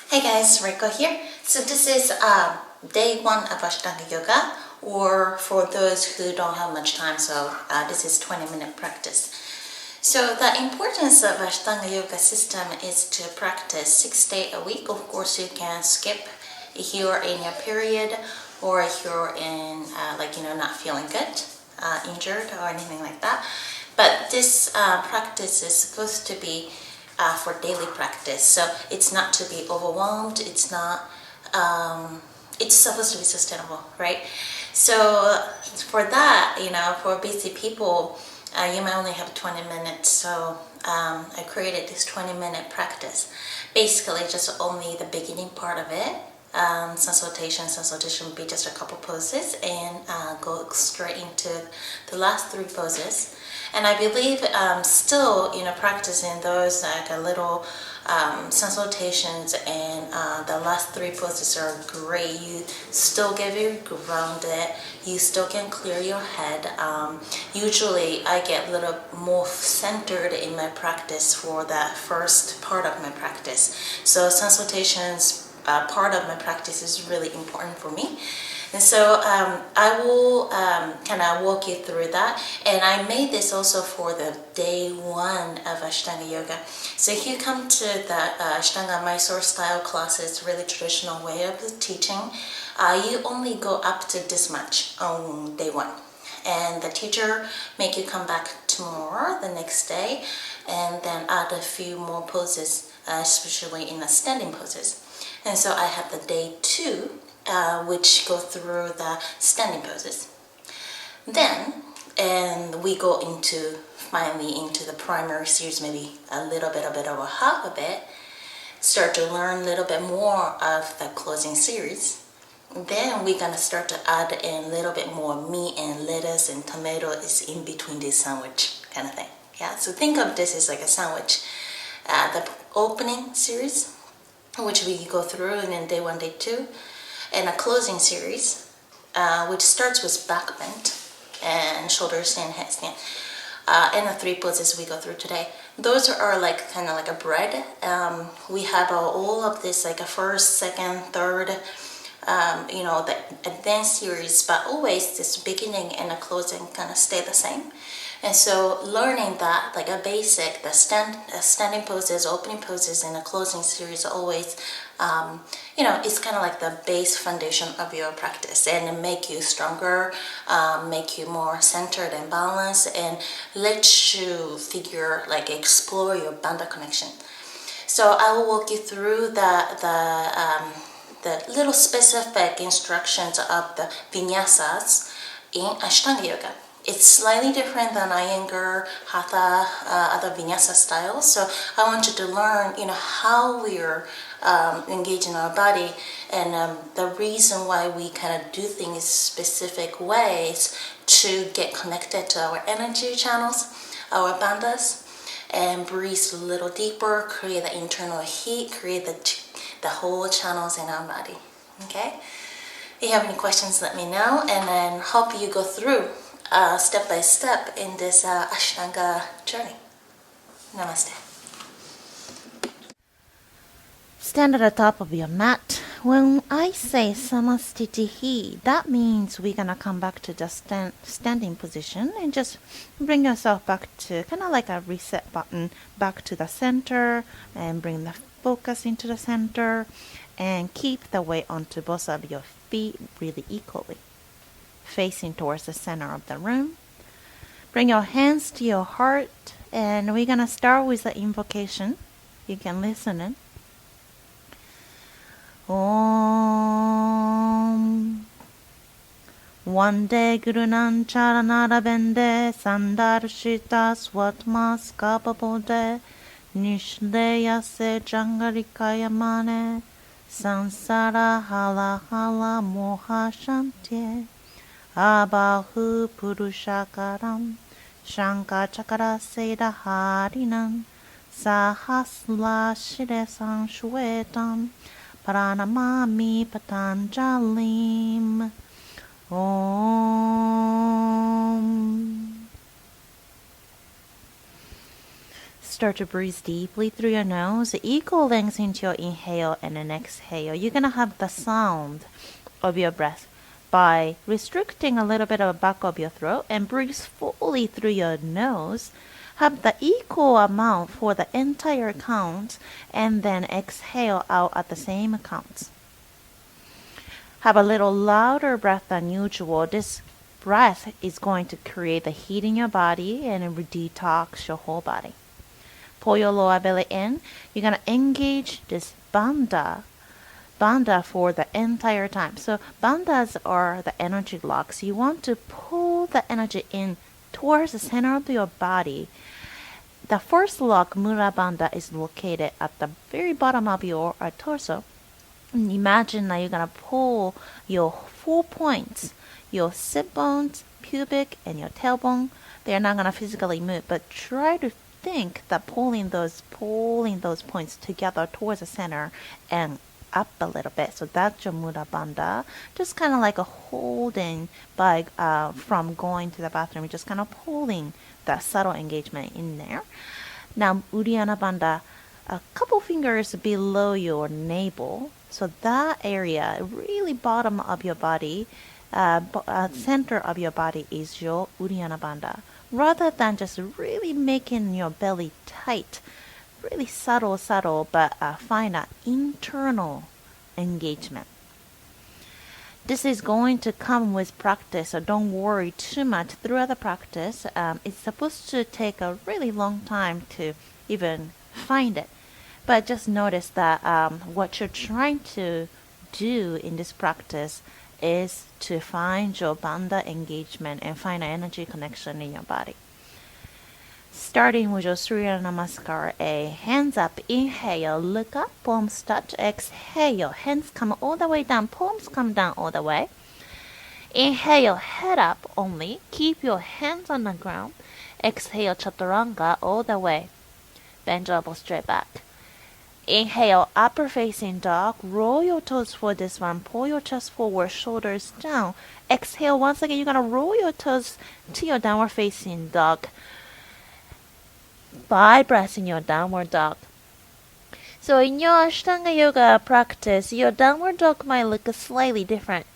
Hey guys, Reiko here. So this is day 1 of Ashtanga Yoga, or for those who don't have much time, so this is 20-minute practice. So the importance of Ashtanga Yoga system is to practice 6 days a week. Of course, you can skip if you're in your period or if you're in not feeling good, injured or anything like that. But this practice is supposed to be for daily practice, so it's not to be overwhelmed. It's not. It's supposed to be sustainable, right? So for that, for busy people, you might only have 20 minutes. So I created this 20-minute practice. Basically, just only the beginning part of it. Consultation would be just a couple poses, and go straight into the last 3 poses. And I believe still, practicing those like a little consultations and the last 3 poses are great. You still get very grounded. You still can clear your head. Usually, I get a little more centered in my practice for that first part of my practice. So consultations part of my practice is really important for me. And so I will kind of walk you through that. And I made this also for the day 1 of Ashtanga Yoga. So if you come to the Ashtanga Mysore style classes, really traditional way of teaching, you only go up to this much on day 1. And the teacher make you come back tomorrow, the next day, and then add a few more poses, especially in the standing poses. And so I have the day 2, which go through the standing poses. Then, and we go finally into the primary series, maybe a little bit over half of it, start to learn a little bit more of the closing series. Then we're going to start to add in a little bit more meat and lettuce and tomato is in between this sandwich kind of thing. Yeah, so think of this as like a sandwich. The opening series, which we go through, and then day 1, day 2, and a closing series, which starts with back bend and shoulder stand, head stand, and the 3 poses we go through today. Those are like kind of like a bread. We have all of this like a first, second, third, the advanced series, but always this beginning and a closing kind of stay the same. And so learning that, like a basic, the standing poses, opening poses, and a closing series always, it's kind of like the base foundation of your practice, and it make you stronger, make you more centered and balanced, and let you explore your bandha connection. So I will walk you through the little specific instructions of the vinyasas in Ashtanga Yoga. It's slightly different than Iyengar, Hatha, other vinyasa styles. So I want you to learn, how we're engaging our body, and the reason why we kind of do things specific ways to get connected to our energy channels, our bandhas, and breathe a little deeper, create the internal heat, create the whole channels in our body. Okay? If you have any questions, let me know, and then help you go through step by step in this Ashtanga journey. Namaste. Stand at the top of your mat. When I say samastitihi, that means we're gonna come back to the standing position and just bring yourself back to kind of like a reset button, back to the center, and bring the focus into the center, and keep the weight onto both of your feet really equally, facing towards the center of the room. Bring your hands to your heart, and we're gonna start with the invocation. You can listen in. Om Vande Gurunan Charanara Bende Sandarshita Swatmas Kapapode Nishdeyase Jangarikaya Mane Sansara Hala Hala Moha Shantie Abahu Purushakaram Shanka Chakra Seda Harinam Sahasla Shiresan Shwetam Pranamami Patanjalim Om. start to breathe deeply through your nose, equal length into your inhale and an exhale. You're going to have the sound of your breath by restricting a little bit of the back of your throat and breathe fully through your nose. Have the equal amount for the entire count and then exhale out at the same count. Have a little louder breath than usual. This breath is going to create the heat in your body and it will detox your whole body. Pull your lower belly in. You're going to engage this bandha for the entire time. So bandhas are the energy locks. You want to pull the energy in towards the center of your body. The first lock, Mula Bandha, is located at the very bottom of your torso. And imagine that you're going to pull your 4 points, your sit bones, pubic, and your tailbone. They're not going to physically move, but try to think that pulling those points together towards the center and up a little bit. So that's your Mula Bandha. Just kind of like a holding by from going to the bathroom, just kind of pulling that subtle engagement in there. Now Uddiyana Bandha, a couple fingers below your navel. So that area, really bottom of your body, center of your body is your Uddiyana Bandha. Rather than just really making your belly tight, really subtle, but find an internal engagement. This is going to come with practice, so don't worry too much throughout the practice. It's supposed to take a really long time to even find it. But just notice that what you're trying to do in this practice is to find your bandha engagement and find an energy connection in your body. Starting with your Surya Namaskar, hands up, inhale, look up, palms touch, exhale, hands come all the way down, palms come down all the way. Inhale, head up only, keep your hands on the ground. Exhale, chaturanga all the way. Bend your elbow straight back. Inhale, upper facing dog, roll your toes for this one, pull your chest forward, shoulders down. Exhale, once again, you're going to roll your toes to your downward facing dog. 5 breaths in your downward dog. So in your Ashtanga yoga practice, your downward dog might look slightly different.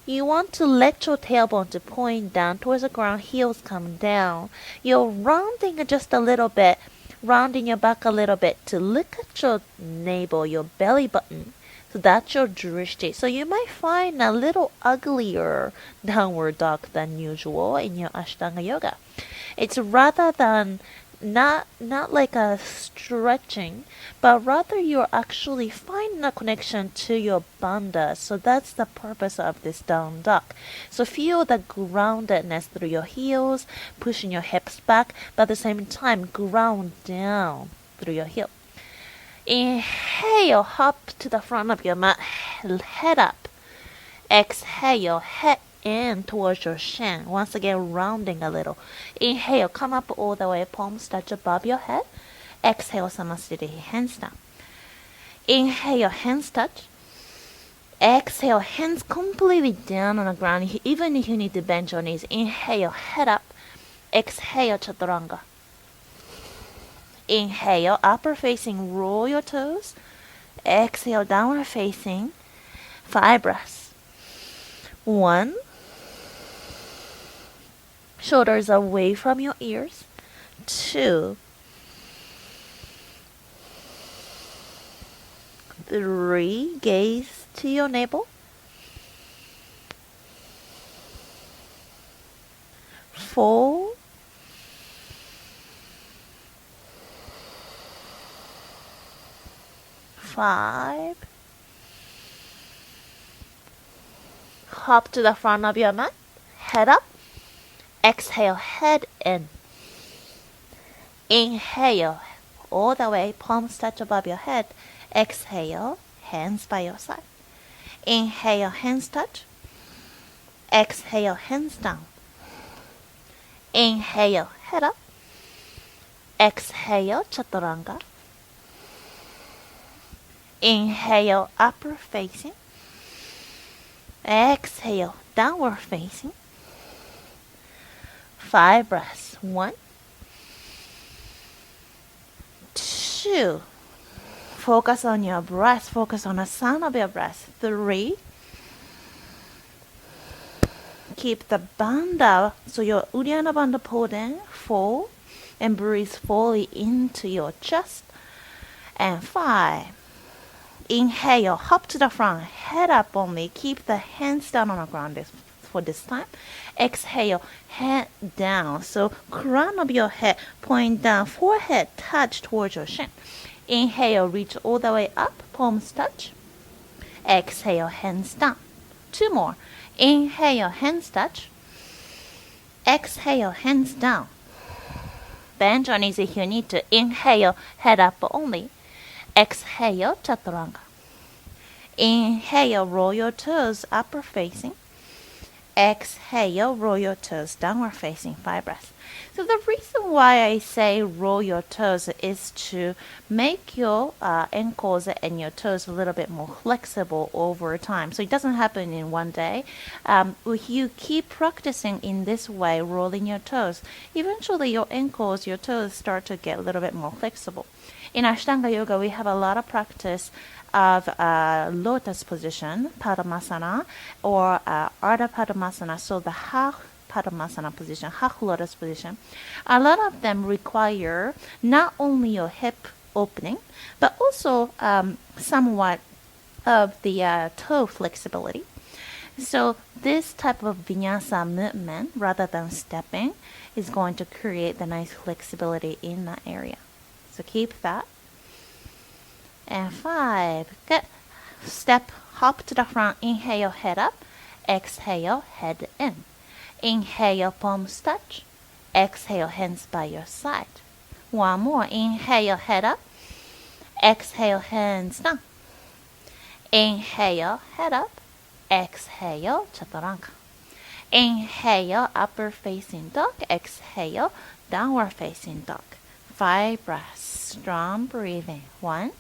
You want to let your tailbone to point down towards the ground, heels come down. You're rounding just a little bit, rounding your back a little bit to look at your navel, your belly button. So that's your drishti. So you might find a little uglier downward dog than usual in your Ashtanga yoga. It's rather than not like a stretching, but rather you're actually finding a connection to your bandha. So that's the purpose of this down dog. So feel the groundedness through your heels, pushing your hips back, but at the same time ground down through your heel. Inhale, hop to the front of your mat, head up. Exhale, head in towards your shin. Once again, rounding a little. Inhale, come up all the way, palms touch above your head. Exhale, Samasthiti, hands down. Inhale, hands touch. Exhale, hands completely down on the ground, even if you need to bend your knees. Inhale, head up. Exhale, chaturanga. Inhale, upper facing, roll your toes. Exhale, downward facing. 5 breaths. 1. Shoulders away from your ears. 2. 3. Gaze to your navel. 4. 5. Hop to the front of your mat. Head up. Exhale, head in. Inhale, all the way, palms touch above your head. Exhale, hands by your side. Inhale, hands touch. Exhale, hands down. Inhale, head up. Exhale, chaturanga. Inhale, upper facing. Exhale, downward facing. 5 breaths. 1. 2, focus on your breath, focus on the sound of your breath. 3, keep the band out, so your Uddiyana Bandha pulled in. 4, and breathe fully into your chest. And 5, inhale, hop to the front, head up only, keep the hands down on the ground for this time. Exhale, head down, so crown of your head point down, forehead touch towards your shin. Inhale, reach all the way up, palms touch. Exhale, hands down. 2 more. Inhale, hands touch. Exhale, hands down. Bend your knees if you need to. Inhale, head up only. Exhale, chaturanga. Inhale, roll your toes upper facing. Exhale, roll your toes downward facing. 5 breaths. So the reason why I say roll your toes is to make your ankles and your toes a little bit more flexible over time. So it doesn't happen in one day. If you keep practicing in this way, rolling your toes, eventually your ankles, your toes start to get a little bit more flexible. In Ashtanga Yoga, we have a lot of practice of lotus position, Padmasana, or Ardha Padmasana, so the half Padmasana position, half lotus position. A lot of them require not only your hip opening, but also somewhat of the toe flexibility. So this type of vinyasa movement, rather than stepping, is going to create the nice flexibility in that area. So keep that. And 5, good. Step, hop to the front, inhale, head up. Exhale, head in. Inhale, palms touch. Exhale, hands by your side. 1 more. Inhale, head up. Exhale, hands down. Inhale, head up. Exhale, chaturanga. Inhale, upper facing dog. Exhale, downward facing dog. 5 breaths. Strong breathing. 1,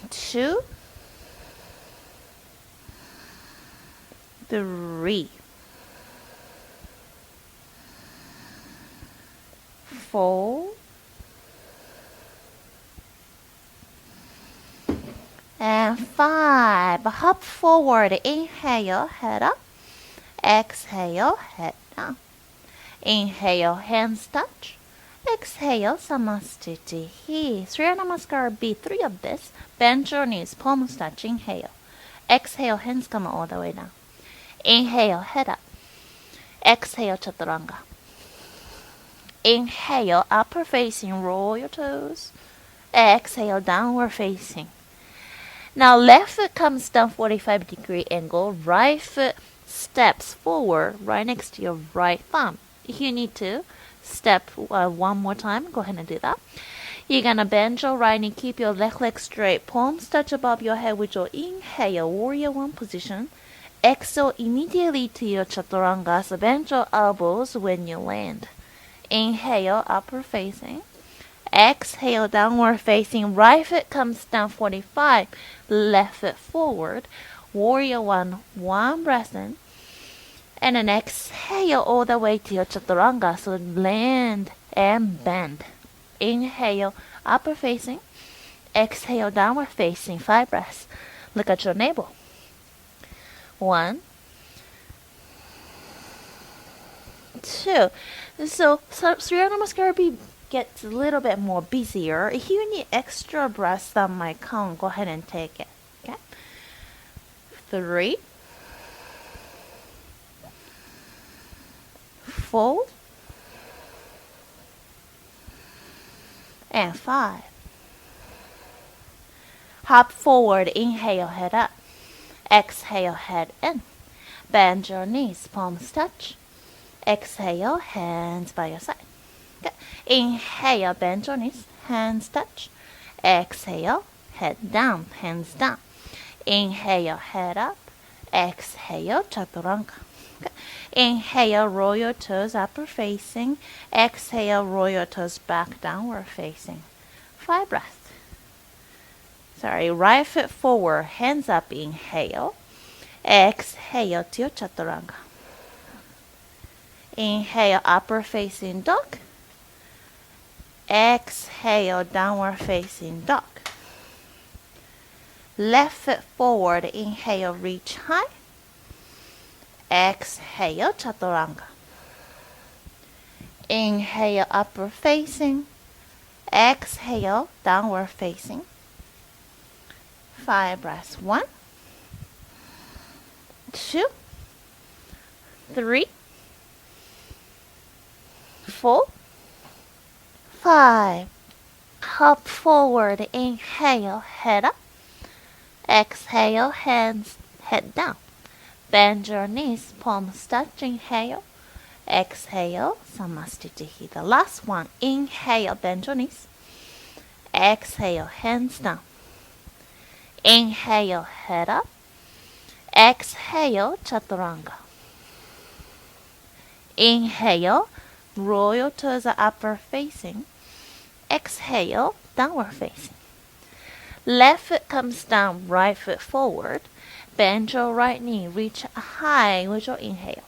2, 3, 4, and 5. Hop forward. Inhale, head up. Exhale, head down. Inhale, hands touch. Exhale, Samastiti. Surya Namaskar be 3 of this. Bend your knees, palms touch. Inhale. Exhale, hands come all the way down. Inhale, head up. Exhale, chaturanga. Inhale, upper facing, roll your toes. Exhale, downward facing. Now left foot comes down 45-degree angle. Right foot steps forward right next to your right thumb. If you need to step 1 more time, go ahead and do that. You're going to bend your right knee, keep your left leg straight. Palms touch above your head with your inhale, warrior 1 position. Exhale immediately to your chaturanga, so bend your elbows when you land. Inhale, upper facing. Exhale, downward facing. Right foot comes down 45. Left foot forward. Warrior 1, 1 breath in. And then exhale all the way to your chaturanga, so land and bend. Inhale, upper facing. Exhale, downward facing. 5 breaths. Look at your navel. 1, 2. So Surya Namaskar gets a little bit more busier. If you need extra breaths that might count, go ahead and take it. Okay. 3, 4, and 5. Hop forward, inhale, head up. Exhale, head in. Bend your knees, palms touch. Exhale, hands by your side. Okay. Inhale, bend your knees, hands touch. Exhale, head down, hands down. Inhale, head up. Exhale, chaturanga. Okay. Inhale, roll your toes upper facing. Exhale, roll your toes back downward facing. 5 breaths. Right foot forward, hands up, inhale. Exhale to your chaturanga. Inhale, upper facing dog. Exhale, downward facing dog. Left foot forward, inhale, reach high. Exhale, chaturanga. Inhale, upward facing. Exhale, downward facing. 5 breaths. 1, 2, 3, 4, 5. Hop forward, inhale, head up. Exhale, hands, head down. Bend your knees, palms touch, inhale. Exhale, Samastitihi. The last one, inhale, bend your knees. Exhale, hands down. Inhale, head up. Exhale, chaturanga. Inhale, roll your toes upward facing. Exhale, downward facing. Left foot comes down, right foot forward. Bend your right knee, reach high with your inhale.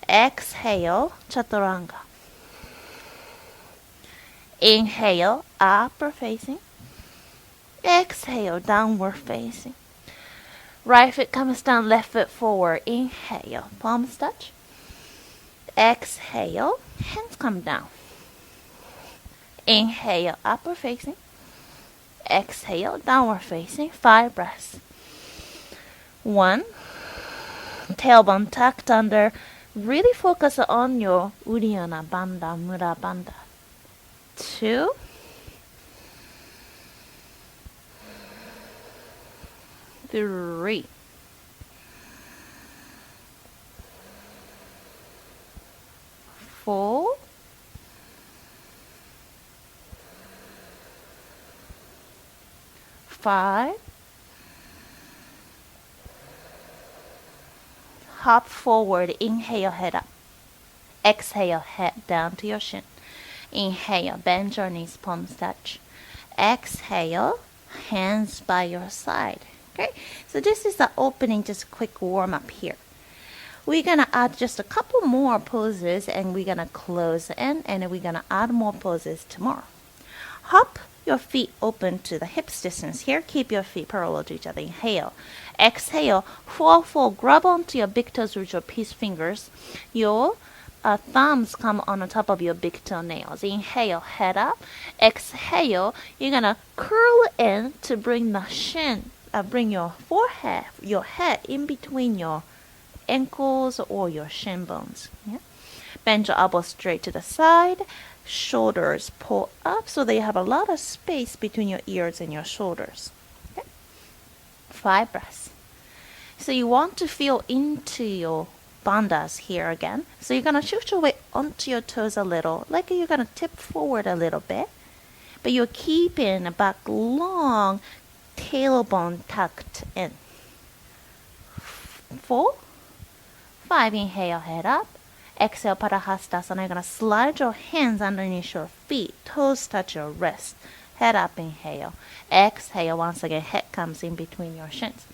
Exhale, chaturanga. Inhale, upward facing. Exhale, downward facing. Right foot comes down, left foot forward. Inhale, palms touch. Exhale, hands come down. Inhale, upward facing. Exhale, downward facing. 5 breaths. 1, tailbone tucked under. Really focus on your Uddiyana Bandha, Mula Bandha. 2, 3, 4, 5. Hop forward, inhale, head up. Exhale, head down to your shin. Inhale, bend your knees, palms touch. Exhale, hands by your side. Okay, so this is the opening, just quick warm up here. We're gonna add just a couple more poses and we're gonna close in and we're gonna add more poses tomorrow. Hop your feet open to the hips distance here. Keep your feet parallel to each other. Inhale. Exhale. Fall forward. Grab onto your big toes with your peace fingers. Your thumbs come on the top of your big toenails. Inhale. Head up. Exhale. You're going to curl in to bring the shin, bring your forehead, your head in between your ankles or your shin bones. Yeah? Bend your elbows straight to the side. Shoulders pull up so that you have a lot of space between your ears and your shoulders. Okay? 5 breaths. So you want to feel into your bandhas here again. So you're going to shift your weight onto your toes a little, like you're going to tip forward a little bit. But you're keeping a back long, tailbone tucked in. 4, 5, inhale, head up. Exhale, Padahastasana. You're going to slide your hands underneath your feet. Toes touch your wrist. Head up, inhale. Exhale, once again, head comes in between your shins.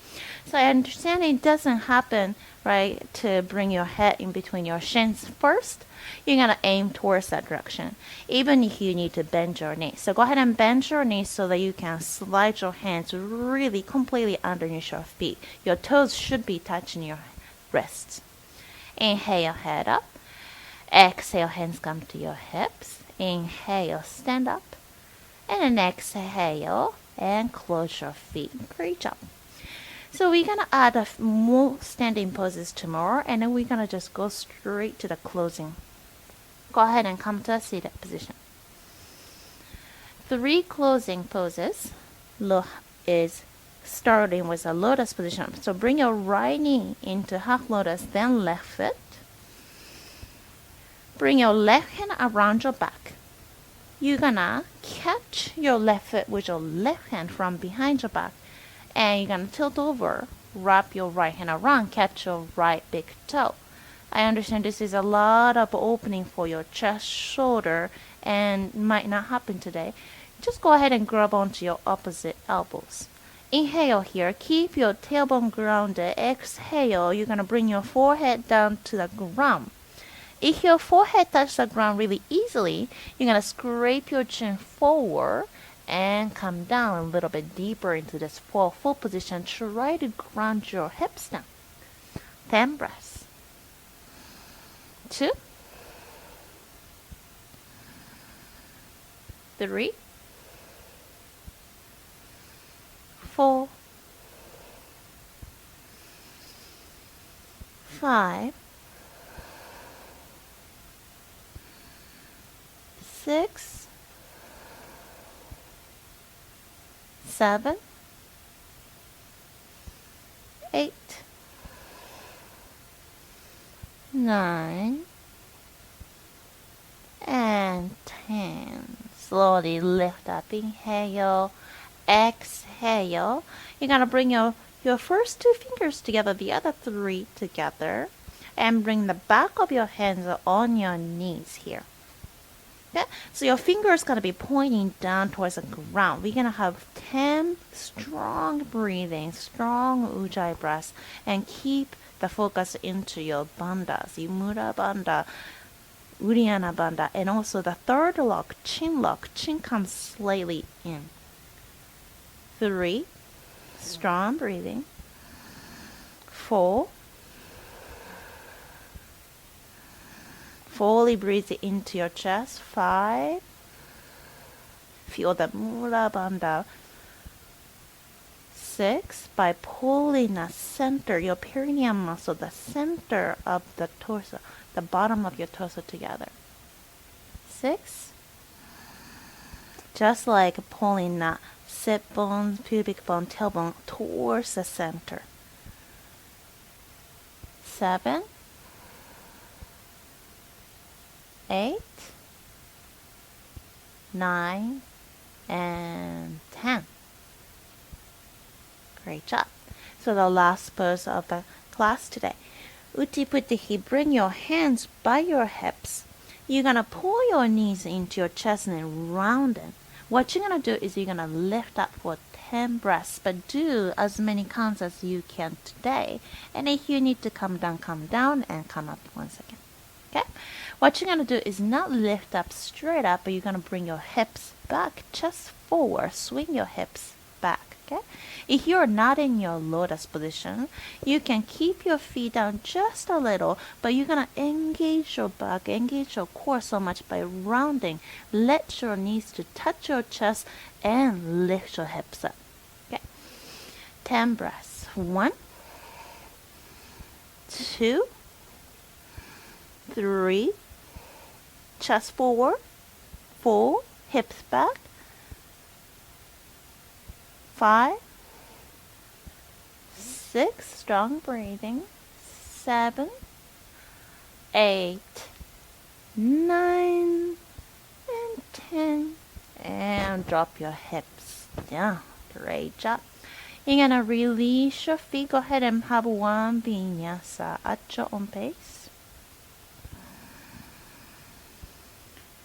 So I understand it doesn't happen, right, to bring your head in between your shins first. You're going to aim towards that direction, even if you need to bend your knees. So go ahead and bend your knees so that you can slide your hands really completely underneath your feet. Your toes should be touching your wrists. Inhale, head up. Exhale, hands come to your hips. Inhale, stand up. And then exhale and close your feet. Great job. So we're going to add more standing poses tomorrow, and then we're going to just go straight to the closing. Go ahead and come to a seated position. 3 closing poses is starting with a lotus position. So bring your right knee into half lotus, then left foot. Bring your left hand around your back. You're gonna catch your left foot with your left hand from behind your back, and you're gonna tilt over, wrap your right hand around, catch your right big toe. I understand this is a lot of opening for your chest, shoulder, and might not happen today. Just go ahead and grab onto your opposite elbows. Inhale here, keep your tailbone grounded. Exhale, you're gonna bring your forehead down to the ground. If your forehead touches the ground really easily, you're going to scrape your chin forward and come down a little bit deeper into this full position. Try to ground your hips down. 10 breaths. 2, 3, 4, 5, 6, 7, 8, 9, and 10. Slowly lift up. Inhale, exhale. You're going to bring your first 2 fingers together, the other 3 together, and bring the back of your hands on your knees here. Okay? So your fingers going to be pointing down towards the ground. We're going to have 10 strong breathing, strong ujjayi breaths, and keep the focus into your bandhas, Mudra Bandha, Uddiyana Bandha, and also the third lock. Chin comes slightly in. 3, strong breathing. 4, fully breathe into your chest. 5, feel the Mudra Bandha. 6, by pulling the center, your perineum muscle, the center of the torso, the bottom of your torso together. 6, just like pulling the sit bone, pubic bone, tailbone towards the center. 7, 8, 9, and 10. Great job. So the last pose of the class today. Utti Putti, bring your hands by your hips. You're going to pull your knees into your chest and round it. What you're going to do is you're going to lift up for 10 breaths, but do as many counts as you can today. And if you need to come down and come up once again. Okay? What you're going to do is not lift up straight up, but you're going to bring your hips back, chest forward, swing your hips back. Okay? If you're not in your lotus position, you can keep your feet down just a little, but you're going to engage your back, engage your core so much by rounding. Let your knees to touch your chest and lift your hips up. Okay? 10 breaths. 1, 2, 3, chest forward. 4, hips back. 5, 6, strong breathing. 7, 8, 9, and 10. And drop your hips down. Great job. You're going to release your feet. Go ahead and have one vinyasa at your own pace.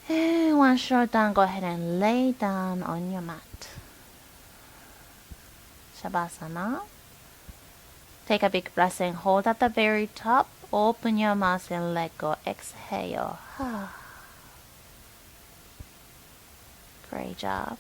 And once you're done, go ahead and lay down on your mat. Shavasana. Take a big breath and hold at the very top. Open your mouth and let go. Exhale. Great job.